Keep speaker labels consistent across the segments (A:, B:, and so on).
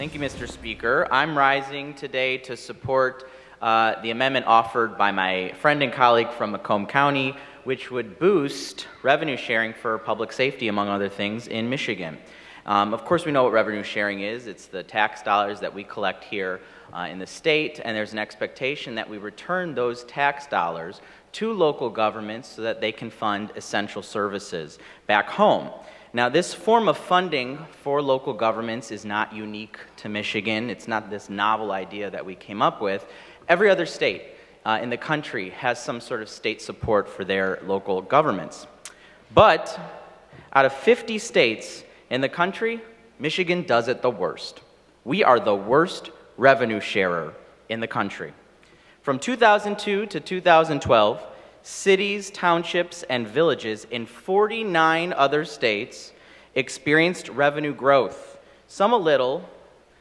A: Thank you, Mr. Speaker. I'm rising today to support the amendment offered by my friend and colleague from Macomb County, which would boost revenue sharing for public safety, among other things, in Michigan. Of course, we know what revenue sharing is. It's the tax dollars that we collect here in the state, and there's an expectation that we return those tax dollars to local governments so that they can fund essential services back home. Now, this form of funding for local governments is not unique to Michigan. It's not this novel idea that we came up with. Every other state in the country has some sort of state support for their local governments. But out of 50 states in the country, Michigan does it the worst. We are the worst revenue sharer in the country. From 2002 to 2012, cities, townships, and villages in 49 other states experienced revenue growth, some a little,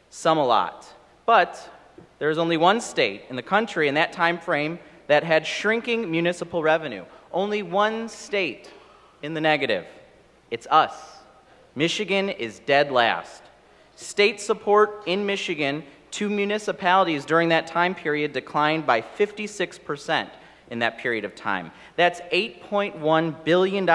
A: some a lot. But there's only one state in the country in that time frame that had shrinking municipal revenue. Only one state in the negative. It's us. Michigan is dead last. State support in Michigan to municipalities during that time period declined by 56% in that period of time. That's $8.1 billion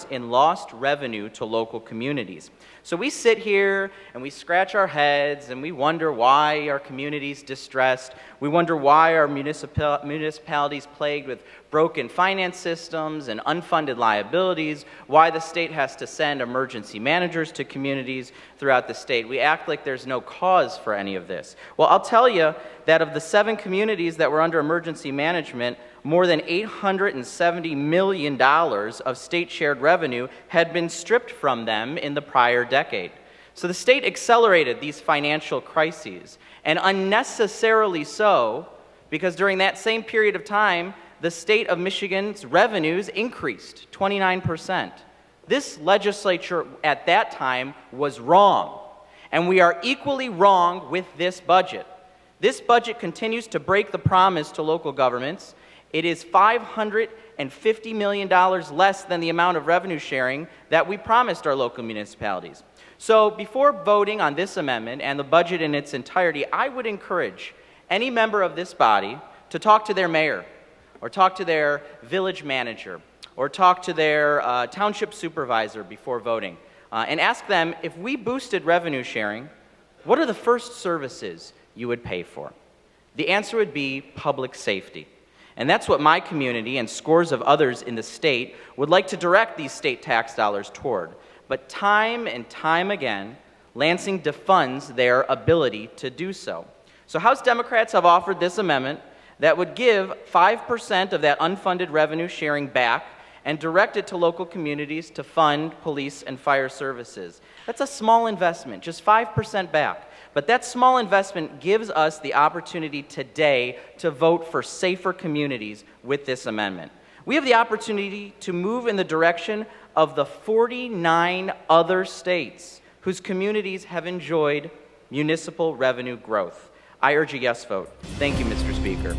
A: in lost revenue to local communities. So we sit here and we scratch our heads and we wonder why our community's distressed. We wonder why our municipalities plagued with broken finance systems and unfunded liabilities, why the state has to send emergency managers to communities throughout the state. We act like there's no cause for any of this. Well, I'll tell you that of the 7 communities that were under emergency management, more than $870 million of state-shared revenue had been stripped from them in the prior decade. So the state accelerated these financial crises, and unnecessarily so, because during that same period of time, the state of Michigan's revenues increased 29%. This legislature at that time was wrong, and we are equally wrong with this budget. This budget continues to break the promise to local governments. It is $550 million less than the amount of revenue sharing that we promised our local municipalities. So before voting on this amendment and the budget in its entirety, I would encourage any member of this body to talk to their mayor, or talk to their village manager, or talk to their township supervisor before voting, and ask them, if we boosted revenue sharing, what are the first services you would pay for? The answer would be public safety. And that's what my community and scores of others in the state would like to direct these state tax dollars toward. But time and time again, Lansing defunds their ability to do so. So House Democrats have offered this amendment that would give 5% of that unfunded revenue sharing back and direct it to local communities to fund police and fire services. That's a small investment, just 5% back. But that small investment gives us the opportunity today to vote for safer communities with this amendment. We have the opportunity to move in the direction of the 49 other states whose communities have enjoyed municipal revenue growth. I urge a yes vote. Thank you, Mr. Speaker.